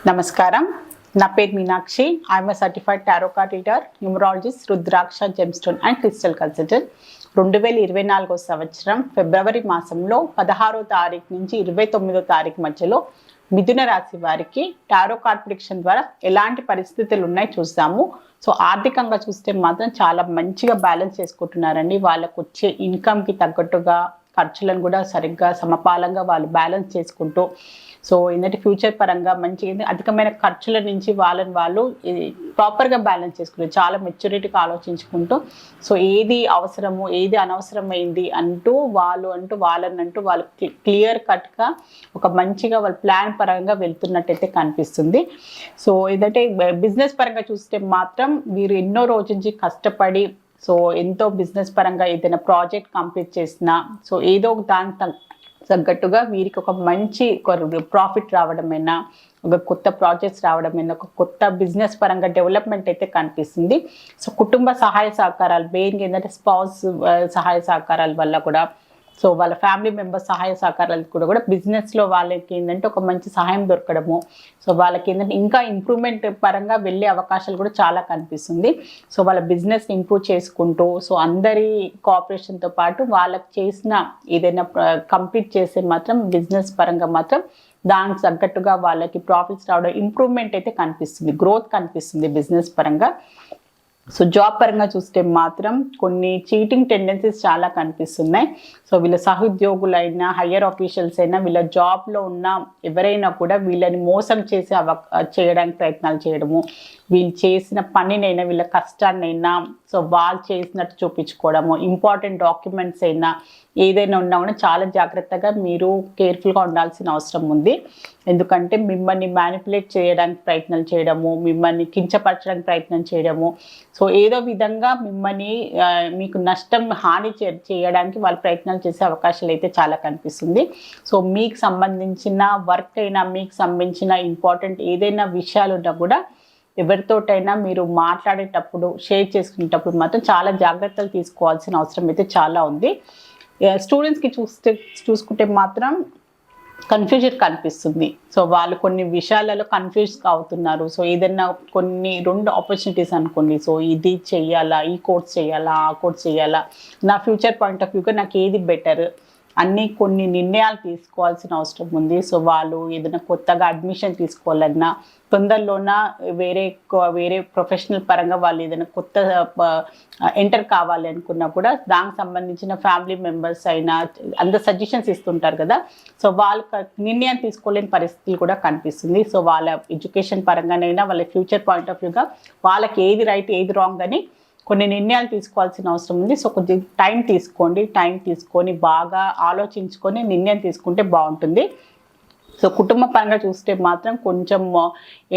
నమస్కారం. నా పేరు Meenakshi. I'm a certified tarot card reader, numerologist, rudraksha gemstone and crystal consultant. 2024 సంవత్సరం ఫిబ్రవరి మాసంలో 16వ తారీఖు నుంచి 29వ తారీఖు మధ్యలో మిథున రాశి వారికి టారో కార్డ్ ప్రిడిక్షన్ ద్వారా ఎలాంటి పరిస్థితులు ఉన్నాయి చూస్తాము. సో ఆర్థికంగా చూస్తే మాత్రం చాలా మంచిగా బ్యాలెన్స్ చేసుకుంటున్నారండి. వాళ్ళకు వచ్చే ఇన్కమ్కి తగ్గట్టుగా ఖర్చులను కూడా సరిగ్గా సమపాలంగా వాళ్ళు బ్యాలెన్స్ చేసుకుంటూ, సో ఏంటంటే ఫ్యూచర్ పరంగా మంచి అధికమైన ఖర్చుల నుంచి వాళ్ళు ప్రాపర్గా బ్యాలెన్స్ చేసుకుంటారు. చాలా మెచ్యూరిటీగా ఆలోచించుకుంటూ, సో ఏది అవసరము ఏది అనవసరమైంది అంటూ వాళ్ళు క్లియర్ కట్గా ఒక మంచిగా వాళ్ళ ప్లాన్ పరంగా వెళ్తున్నట్టయితే కనిపిస్తుంది. సో ఏంటంటే బిజినెస్ పరంగా చూస్తే మాత్రం వీరు ఎన్నో రోజుల నుంచి కష్టపడి, సో ఎంతో బిజినెస్ పరంగా ఏదైనా ప్రాజెక్ట్ కంప్లీట్ చేసినా, సో ఏదో ఒక దాని తగ్గట్టుగా వీరికి ఒక మంచి ప్రాఫిట్ రావడమైనా, ఒక కొత్త ప్రాజెక్ట్స్ రావడమైనా, ఒక కొత్త బిజినెస్ పరంగా డెవలప్మెంట్ అయితే కనిపిస్తుంది. సో కుటుంబ సహాయ సహకారాలు మెయిన్గా ఏంటంటే స్పౌస్ సహాయ సహకారాల వల్ల కూడా, సో వాళ్ళ ఫ్యామిలీ మెంబర్స్ సహాయ సహకారాలు కూడా బిజినెస్లో వాళ్ళకి ఏంటంటే ఒక మంచి సహాయం దొరకడము, సో వాళ్ళకి ఏంటంటే ఇంకా ఇంప్రూవ్మెంట్ పరంగా వెళ్ళే అవకాశాలు కూడా చాలా కనిపిస్తుంది. సో వాళ్ళ బిజినెస్ని ఇంప్రూవ్ చేసుకుంటూ, సో అందరి కోఆపరేషన్తో పాటు వాళ్ళకి చేసిన ఏదైనా కంప్లీట్ చేసే మాత్రం బిజినెస్ పరంగా మాత్రం దానికి తగ్గట్టుగా వాళ్ళకి ప్రాఫిట్స్ రావడం, ఇంప్రూవ్మెంట్ అయితే కనిపిస్తుంది, గ్రోత్ కనిపిస్తుంది బిజినెస్ పరంగా. సో జాబ్ పరంగా చూస్తే మాత్రం కొన్ని చీటింగ్ టెండెన్సీస్ చాలా కనిపిస్తున్నాయి. సో వీళ్ళ సహోద్యోగులైనా, హయ్యర్ ఆఫీషియల్స్ అయినా, వీళ్ళ జాబ్లో ఉన్న ఎవరైనా కూడా వీళ్ళని మోసం చేయడానికి ప్రయత్నాలు చేయడము, వీళ్ళు చేసిన పనినైనా, వీళ్ళ కష్టాన్నైనా సో వాళ్ళు చేసినట్టు చూపించుకోవడము, ఇంపార్టెంట్ డాక్యుమెంట్స్ అయినా ఏదైనా ఉన్నా కూడా చాలా జాగ్రత్తగా మీరు కేర్ఫుల్గా ఉండాల్సిన అవసరం ఉంది. ఎందుకంటే మిమ్మల్ని మ్యానిపులేట్ చేయడానికి ప్రయత్నాలు చేయడము, మిమ్మల్ని కించపరచడానికి ప్రయత్నం చేయడము, సో ఏదో విధంగా మిమ్మల్ని మీకు హాని చేయడానికి వాళ్ళు ప్రయత్నాలు చేసే అవకాశాలు అయితే చాలా కనిపిస్తుంది. సో మీకు సంబంధించిన వర్క్ అయినా, మీకు సంబంధించిన ఇంపార్టెంట్ ఏదైనా విషయాలు ఉన్నా కూడా ఎవరితోటైనా మీరు మాట్లాడేటప్పుడు, షేర్ చేసుకునేటప్పుడు మాత్రం చాలా జాగ్రత్తలు తీసుకోవాల్సిన అవసరం అయితే చాలా ఉంది. స్టూడెంట్స్కి చూసుకుంటే మాత్రం కన్ఫ్యూజన్ కనిపిస్తుంది. సో వాళ్ళు కొన్ని విషయాలలో కన్ఫ్యూజ్ అవుతున్నారు. సో ఏదైనా రెండు ఆపర్చునిటీస్ అనుకోండి, సో ఇది చెయ్యాలా, ఈ కోర్స్ చేయాలా, ఆ కోర్స్ చేయాలా, నా ఫ్యూచర్ పాయింట్ ఆఫ్ వ్యూగా నాకు ఏది బెటర్ కొన్ని నిర్ణయాలు తీసుకోవాల్సిన అవసరం ఉంది. సో వాళ్ళు ఏదైనా కొత్తగా అడ్మిషన్ తీసుకోవాలన్నా, తొందరలోన వేరే ప్రొఫెషనల్ పరంగా వాళ్ళు ఏదైనా కొత్త ఎంటర్ కావాలి అనుకున్నా కూడా దానికి సంబంధించిన ఫ్యామిలీ మెంబర్స్ అయినా అందరు సజెషన్స్ ఇస్తుంటారు కదా, సో వాళ్ళకి నిర్ణయం తీసుకోలేని పరిస్థితులు కూడా కనిపిస్తుంది. సో వాళ్ళ ఎడ్యుకేషన్ పరంగానైనా, వాళ్ళ ఫ్యూచర్ పాయింట్ ఆఫ్ వ్యూగా వాళ్ళకి ఏది రైట్ ఏది రాంగ్ అని కొన్ని నిర్ణయాలు తీసుకోవాల్సిన అవసరం ఉంది. సో కొంచెం టైం తీసుకొని బాగా ఆలోచించుకొని నిర్ణయం తీసుకుంటే బాగుంటుంది. సో కుటుంబ పరంగా చూస్తే మాత్రం కొంచెం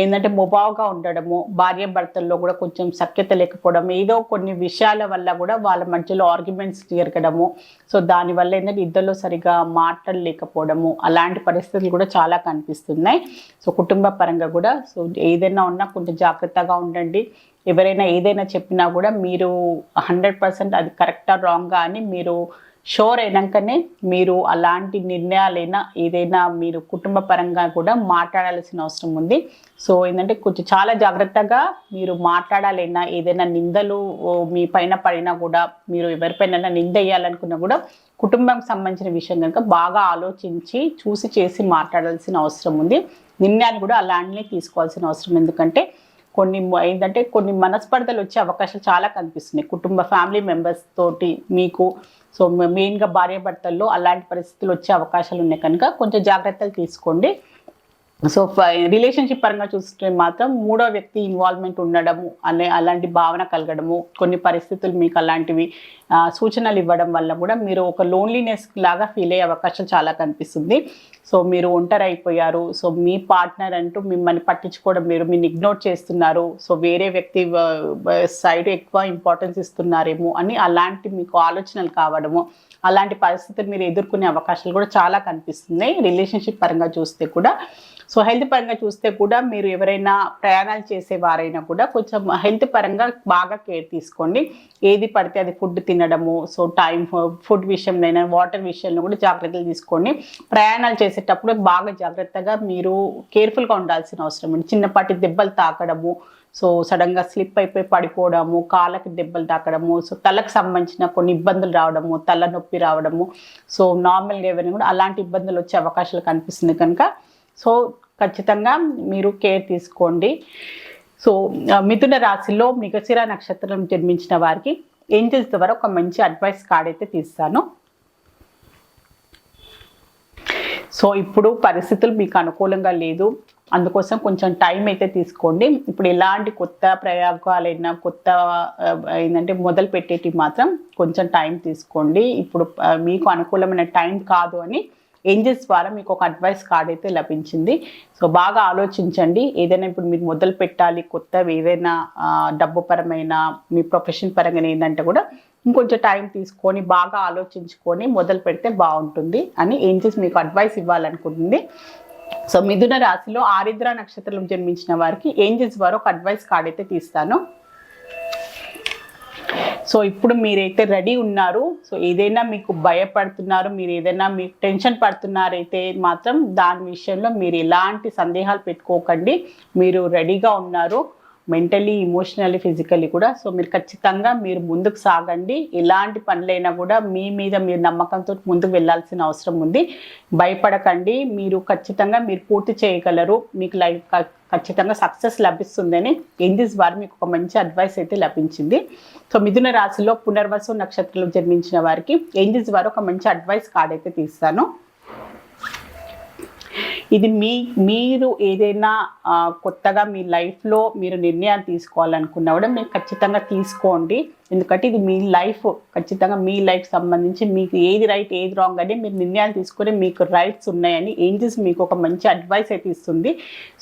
ఏంటంటే మొబావుగా ఉండడము, భార్యాభర్తల్లో కూడా కొంచెం సఖ్యత లేకపోవడం, ఏదో కొన్ని విషయాల వల్ల కూడా వాళ్ళ మధ్యలో ఆర్గ్యుమెంట్స్ జరగడము, సో దానివల్ల ఏంటంటే ఇద్దరిలో సరిగా మాట్లాడలేకపోవడము, అలాంటి పరిస్థితులు కూడా చాలా కనిపిస్తున్నాయి. సో కుటుంబ పరంగా కూడా సో ఏదైనా ఉన్నా కొంచెం జాగ్రత్తగా ఉండండి. ఎవరైనా ఏదైనా చెప్పినా కూడా మీరు 100% అది కరెక్టా రాంగా అని మీరు షోర్ అయినాకనే మీరు అలాంటి నిర్ణయాలైనా ఏదైనా మీరు కుటుంబ పరంగా కూడా మాట్లాడాల్సిన అవసరం ఉంది. సో ఏంటంటే కొంచెం చాలా జాగ్రత్తగా మీరు మాట్లాడాలైనా, ఏదైనా నిందలు మీ పైన పడినా కూడా, మీరు ఎవరిపైన నింద వేయాలనుకున్నా కూడా కుటుంబానికి సంబంధించిన విషయం కనుక బాగా ఆలోచించి చూసి చేసి మాట్లాడాల్సిన అవసరం ఉంది. నిర్ణయాలు కూడా అలాంటినే తీసుకోవాల్సిన అవసరం, ఎందుకంటే కొన్ని మనస్పర్ధలు వచ్చే అవకాశాలు చాలా కనిపిస్తున్నాయి కుటుంబ ఫ్యామిలీ మెంబర్స్ తోటి మీకు. సో మెయిన్గా భార్యాభర్తల్లో అలాంటి పరిస్థితులు వచ్చే అవకాశాలు ఉన్నాయి కనుక కొంచెం జాగ్రత్తలు తీసుకోండి. సో రిలేషన్షిప్ పరంగా చూస్తే మాత్రం మూడో వ్యక్తి ఇన్వాల్వ్మెంట్ ఉండడము అలాంటి భావన కలగడము, కొన్ని పరిస్థితులు మీకు అలాంటివి సూచనలు ఇవ్వడం వల్ల కూడా మీరు ఒక లోన్లీనెస్ లాగా ఫీల్ అయ్యే అవకాశం చాలా కనిపిస్తుంది. సో మీరు ఒంటరి అయిపోయారు, సో మీ పార్ట్నర్ అంటూ మిమ్మల్ని పట్టించుకోవడం, మీరు ఇగ్నోర్ చేస్తున్నారు, సో వేరే వ్యక్తి సైడ్ ఎక్కువ ఇంపార్టెన్స్ ఇస్తున్నారేమో అని అలాంటి మీకు ఆలోచనలు కావడము, అలాంటి పరిస్థితులు మీరు ఎదుర్కొనే అవకాశాలు కూడా చాలా కనిపిస్తున్నాయి రిలేషన్షిప్ పరంగా చూస్తే కూడా. సో హెల్త్ పరంగా చూస్తే కూడా మీరు ఎవరైనా ప్రయాణాలు చేసేవారైనా కూడా కొంచెం హెల్త్ పరంగా బాగా కేర్ తీసుకోండి. ఏది పడితే అది ఫుడ్ తినడము, సో టైం ఫుడ్ విషయంలో వాటర్ విషయంలో కూడా జాగ్రత్తలు తీసుకోండి. ప్రయాణాలు చేసేటప్పుడు బాగా జాగ్రత్తగా మీరు కేర్ఫుల్గా ఉండాల్సిన అవసరం ఉంది. చిన్నపాటి దెబ్బలు తాకడము, సో సడన్గా స్లిప్ అయిపోయి పడిపోవడము, కాళ్ళకి దెబ్బలు తాకడము, సో తలకు సంబంధించిన కొన్ని ఇబ్బందులు రావడము, తల నొప్పి రావడము, సో నార్మల్గా ఎవరైనా కూడా అలాంటి ఇబ్బందులు వచ్చే అవకాశాలు కనిపిస్తుంది కనుక సో ఖచ్చితంగా మీరు కేర్ తీసుకోండి. సో మిథున రాశిలో మృగశిర నక్షత్రం జన్మించిన వారికి ఏంజల్స్ ద్వారా ఒక మంచి అడ్వైస్ కార్డ్ అయితే తీస్తాను. సో ఇప్పుడు పరిస్థితులు మీకు అనుకూలంగా లేదు, అందుకోసం కొంచెం టైం అయితే తీసుకోండి. ఇప్పుడు ఎలాంటి కొత్త ప్రయోగాలైనా కొత్త ఏంటంటే మొదలు పెట్టేటి మాత్రం కొంచెం టైం తీసుకోండి. ఇప్పుడు మీకు అనుకూలమైన టైం కాదు అని ఏంజల్స్ ద్వారా మీకు ఒక అడ్వైస్ కార్డ్ అయితే లభించింది. సో బాగా ఆలోచించండి. ఏదైనా ఇప్పుడు మీరు మొదలు పెట్టాలి కొత్తవి ఏదైనా డబ్బు పరమైన మీ ప్రొఫెషన్ పరంగా ఏంటంటే కూడా ఇంకొంచెం టైం తీసుకొని బాగా ఆలోచించుకొని మొదలు పెడితే బాగుంటుంది అని ఏంజల్స్ మీకు అడ్వైస్ ఇవ్వాలనుకుంటుంది. సో మిథున రాశిలో ఆరిద్ర నక్షత్రం జన్మించిన వారికి ఏంజల్స్ ద్వారా ఒక అడ్వైస్ కార్డ్ అయితే తీస్తాను. సో ఇప్పుడు మీరైతే రెడీ ఉన్నారు. సో ఏదైనా మీకు భయపడుతున్నారు, మీరు ఏదైనా మీకు టెన్షన్ పడుతున్నారైతే మాత్రం దాని విషయంలో మీరు ఎలాంటి సందేహాలు పెట్టుకోకండి. మీరు రెడీగా ఉన్నారు మెంటలీ, ఇమోషనల్లీ, ఫిజికల్లీ కూడా. సో మీరు ఖచ్చితంగా మీరు ముందుకు సాగండి. ఎలాంటి పనులైనా కూడా మీ మీద మీరు నమ్మకంతో ముందుకు వెళ్ళాల్సిన అవసరం ఉంది. భయపడకండి. మీరు ఖచ్చితంగా మీరు పూర్తి చేయగలరు. మీకు లైఫ్ ఖచ్చితంగా సక్సెస్ లభిస్తుందని ఏంజల్స్ వారు మీకు ఒక మంచి అడ్వైస్ అయితే లభించింది. సో మిథున రాశిలో పునర్వసు నక్షత్రంలో జన్మించిన వారికి ఏంజల్స్ వారు ఒక మంచి అడ్వైస్ కార్డ్ అయితే తీస్తాను. ఇది మీరు ఏదైనా కొత్తగా మీ లైఫ్లో మీరు నిర్ణయాలు తీసుకోవాలనుకున్నా కూడా మీరు ఖచ్చితంగా తీసుకోండి. ఎందుకంటే ఇది మీ లైఫ్, ఖచ్చితంగా మీ లైఫ్ సంబంధించి మీకు ఏది రైట్ ఏది రాంగ్ అని మీరు నిర్ణయాలు తీసుకొని మీకు రైట్స్ ఉన్నాయని ఏంజల్స్ మీకు ఒక మంచి అడ్వైస్ అయితే ఇస్తుంది.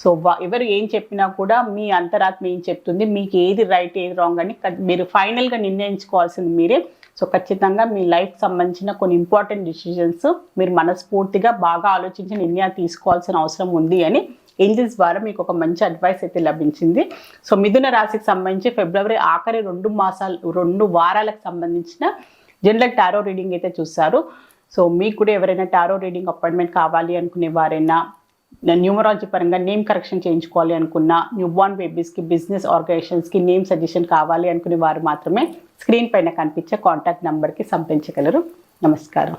సో ఎవరు ఏం చెప్పినా కూడా మీ అంతరాత్మ ఏం చెప్తుంది, మీకు ఏది రైట్ ఏది రాంగ్ అని మీరు ఫైనల్గా నిర్ణయించుకోవాల్సింది మీరే. సో ఖచ్చితంగా మీ లైఫ్కి సంబంధించిన కొన్ని ఇంపార్టెంట్ డిసిజన్స్ మీరు మనస్ఫూర్తిగా బాగా ఆలోచించి నిర్ణయాలు తీసుకోవాల్సిన అవసరం ఉంది అని ఏంజల్స్ ద్వారా మీకు ఒక మంచి అడ్వైస్ అయితే లభించింది. సో మిథున రాశికి సంబంధించి ఫిబ్రవరి ఆఖరి 2 వారాలకు సంబంధించిన జనరల్ టారో రీడింగ్ అయితే చూస్తారు. సో మీకు కూడా ఎవరైనా టారో రీడింగ్ అపాయింట్మెంట్ కావాలి అనుకునే వారైనా, న్యూమరాలజీ పరంగా నేమ్ కరెక్షన్ చేయించుకోవాలి అనుకున్న, న్యూబార్న్ బేబీస్కి, బిజినెస్ ఆర్గనైజేషన్స్కి నేమ్ సజెషన్ కావాలి అనుకునే వారు మాత్రమే స్క్రీన్ పైన కనిపించే కాంటాక్ట్ నెంబర్కి సంప్రదించగలరు. నమస్కారం.